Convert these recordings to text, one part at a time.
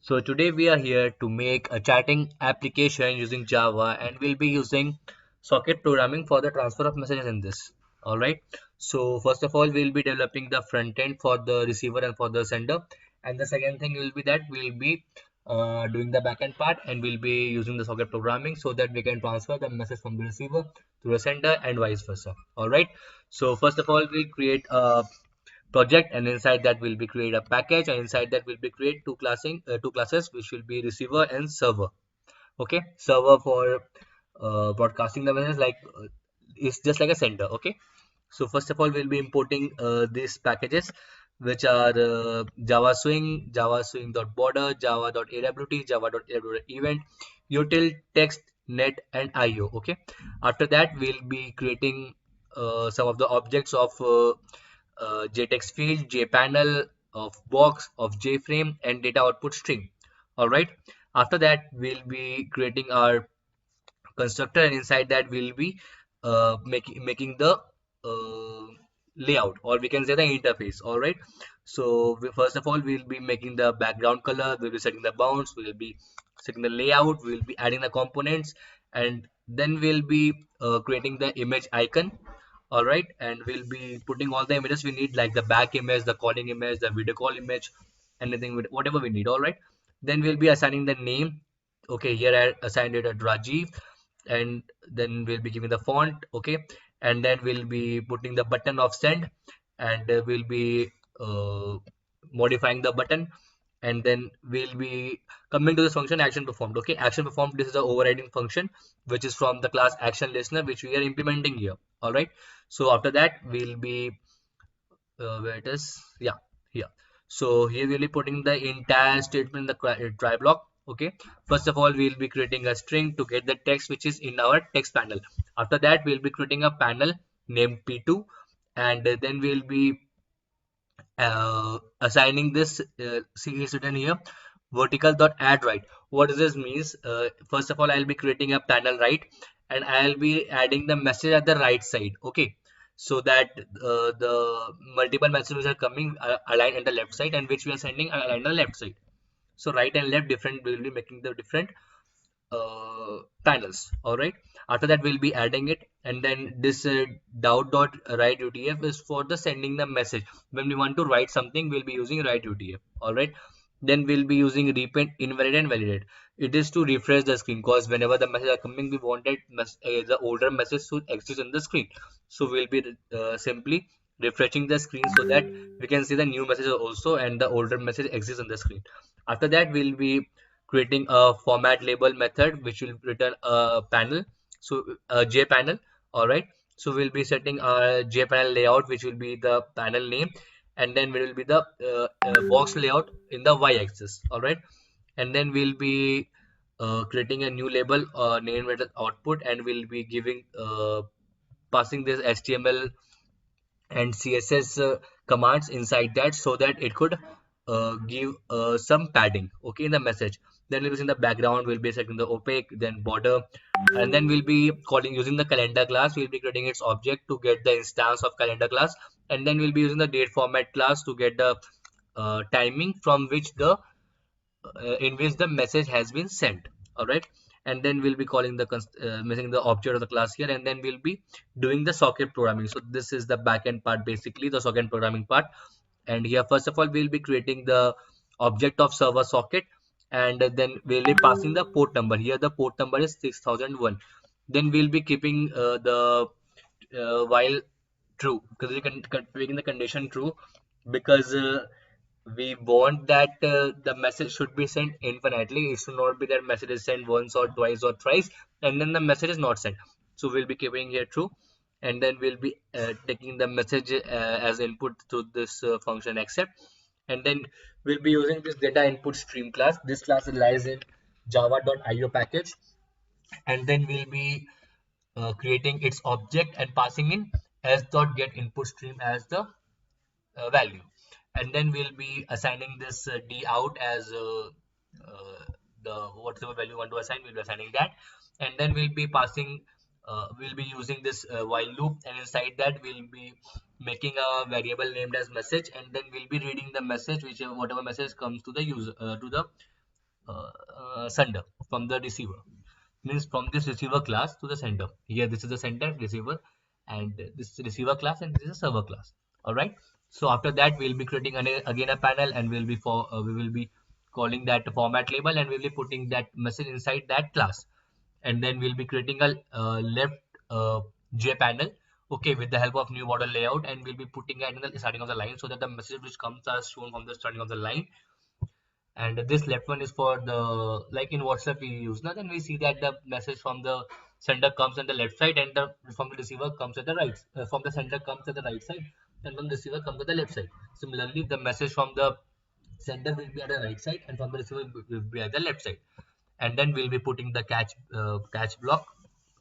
So today we are here to make a chatting application using Java, and we'll be using socket programming for the transfer of messages in this. All right. So first of all, we'll be developing the front end for the receiver and for the sender. And the second thing will be that we'll be doing the backend part, and we'll be using the socket programming so that we can transfer the message from the receiver to the sender and vice versa. All right. So first of all, we'll create a project, and inside that will be create a package, and inside that will be create two classes, which will be receiver and server. Okay, server for broadcasting the message, like it's just like a sender. Okay, so first of all we'll be importing these packages, which are java swing.border, java.awt, java.awt event, util, text, net, and io. Okay, after that we'll be creating some of the objects of jtext field, jpanel, of box, of jframe, and data output string. All right, after that we'll be creating our constructor, and inside that we'll be making the uh, layout, or we can say the interface. All right, so first of all we'll be making the background color, we'll be setting the bounds, we'll be setting the layout, we'll be adding the components, and then we'll be creating the image icon. All right, and we'll be putting all the images we need, like the back image, the calling image, the video call image, anything with whatever we need. All right, then we'll be assigning the name. Okay, here I assigned it at Rajiv, and then we'll be giving the font. Okay, and then we'll be putting the button of send, and we'll be uh, modifying the button, and then we'll be coming to this function action performed. Okay, action performed, this is the overriding function which is from the class action listener, which we are implementing here. All right, so after that we'll be where it is, yeah, here. So here we'll be putting the entire statement in the try block. Okay, first of all we'll be creating a string to get the text which is in our text panel. After that we'll be creating a panel named p2, and then we'll be assigning this see is written here, vertical dot add right. What does this means? First of all I'll be creating a panel right, and I'll be adding the message at the right side. Okay, so that the multiple messages are coming aligned at the left side, and which we are sending are aligned on the left side. So right and left different, will be making the different panels. All right, after that we'll be adding it, and then this dot write utf is for the sending the message. When we want to write something, we'll be using write utf. All right, then we'll be using repaint, invalidate, and validate. It is to refresh the screen, because whenever the message are coming, we wanted the older message to exist in the screen. So we'll be simply refreshing the screen so that we can see the new message also, and the older message exists on the screen. After that we'll be creating a format label method which will return a panel, so a jpanel. All right, so we'll be setting our jpanel layout, which will be the panel name, and then will be the box layout in the y-axis. All right, and then we'll be creating a new label named as output, and we'll be giving passing this html and css commands inside that, so that it could give some padding, okay, in the message. Then we'll be in the background, we'll be setting the opaque, then border, and then we'll be calling using the calendar class. We'll be creating its object to get the instance of calendar class, and then we'll be using the date format class to get the timing from which the in which the message has been sent. All right, and then we'll be calling the missing the object of the class here, and then we'll be doing the socket programming. So this is the backend part, basically the socket programming part. And here first of all we'll be creating the object of server socket, and then we'll be passing the port number. Here the port number is 6001. Then we'll be keeping the while true, because we can making the condition true, because we want that the message should be sent infinitely. It should not be that message is sent once or twice or thrice and then the message is not sent. So we'll be keeping here true, and then we'll be taking the message as input to this function accept, and then we'll be using this data input stream class. This class lies in java.io package, and then we'll be creating its object and passing in s.get input stream as the value, and then we'll be assigning this d out as the whatever value you want to assign, we'll be assigning that, and then we'll be passing we'll be using this while loop, and inside that we'll be making a variable named as message, and then we'll be reading the message, whichever whatever message comes to the user to the sender from the receiver. Means from this receiver class to the sender. Here this is the sender receiver, and this is the receiver class, and this is a server class. All right. So after that we'll be creating again a panel, and we will be calling that format label, and we'll be putting that message inside that class, and then we'll be creating a left J panel, okay, with the help of new model layout, and we'll be putting it in the starting of the line so that the message which comes are shown from the starting of the line. And this left one is for the, like in WhatsApp we use now, then we see that the message from the sender comes on the left side, and the from the receiver comes at the right, from the sender comes at the right side, and from the receiver comes at the left side. Similarly, the message from the sender will be at the right side, and from the receiver will be at the left side. And then we'll be putting the catch block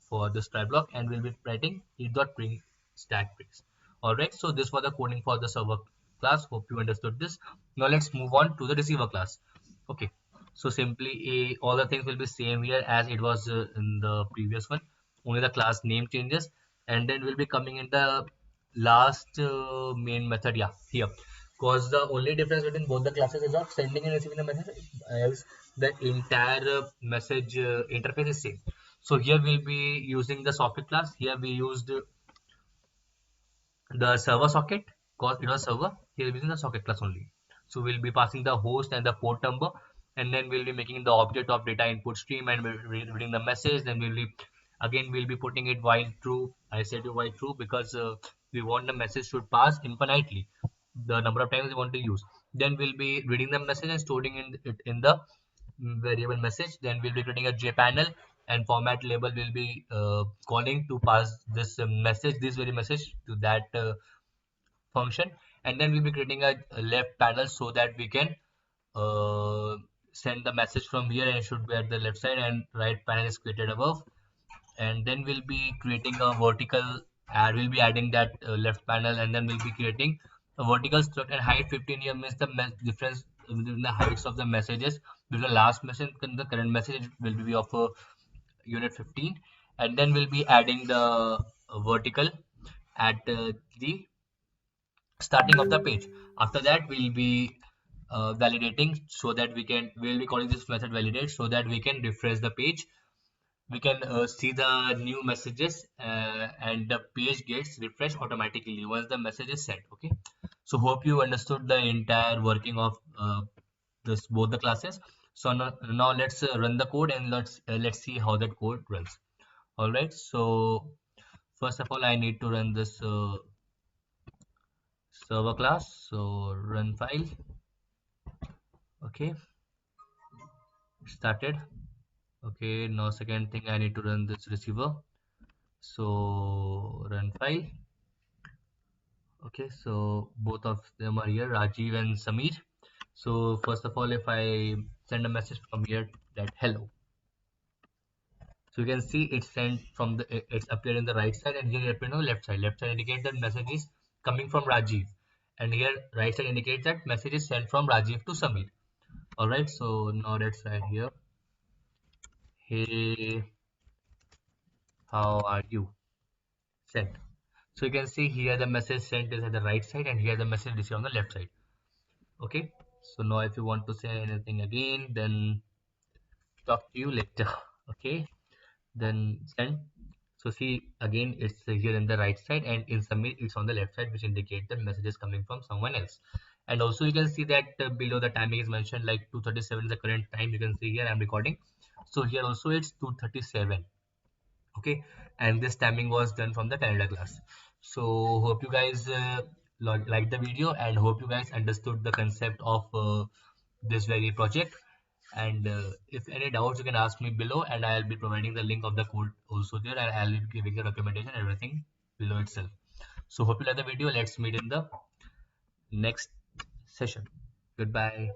for this try block, and we'll be writing e.bring stack base. All right, so this was the coding for the server class. Hope you understood this. Now let's move on to the receiver class. Okay, so simply all the things will be same here as it was in the previous one, only the class name changes. And then we'll be coming in the last main method, yeah, here, because the only difference between both the classes is of sending and receiving the message, else the entire message interface is same. So here we'll be using the socket class. Here we used the server socket, because it was server. Here we're using the socket class only. So we'll be passing the host and the port number, and then we'll be making the object of data input stream, and we'll be reading the message. Then we'll be putting it while true. I said while true because we want the message should pass infinitely, the number of times we want to use. Then we'll be reading the message and storing it in the variable message. Then we'll be creating a JPanel, and format label will be calling to pass this message, this very message, to that function. And then we'll be creating a left panel so that we can uh, send the message from here, and it should be at the left side, and right panel is created above. And then we'll be creating a vertical add, we'll be adding that left panel, and then we'll be creating a vertical struct, and height 15 here means the difference between the heights of the messages. With the last message and the current message will be of unit 15. And then we'll be adding the vertical at the starting of the page. After that we'll be validating, so that we'll be calling this method validate, so that we can refresh the page. We can see the new messages, and the page gets refreshed automatically once the message is sent. Okay, so hope you understood the entire working of this both the classes. So now let's run the code, and let's see how that code runs. All right, so first of all I need to run this server class. So run file. Okay, started. Okay, now second thing I need to run this receiver. So run file. Okay, so both of them are here, Rajiv and Samir. So first of all, if I send a message from here that hello, so you can see it's sent from it's appeared in the right side, and here it appeared on the left side. Left side indicates that message is coming from Rajiv, and here right side indicates that message is sent from Rajiv to Samir. All right, so now let's write here, hey, how are you? Sent. So you can see here the message sent is at the right side, and here the message received on the left side. Okay, so now if you want to say anything again, then talk to you later. Okay, then send. So see, again it's here in the right side, and in submit it's on the left side, which indicates that message is coming from someone else. And also you can see that below the timing is mentioned, like 2:37 is the current time. You can see here I'm recording, so here also it's 2:37. Okay, and this timing was done from the calendar class. So hope you guys like the video, and hope you guys understood the concept of this very project. And if any doubts you can ask me below, and I'll be providing the link of the code also there, and I'll be giving the documentation and everything below itself. So hope you like the video. Let's meet in the next session. Goodbye.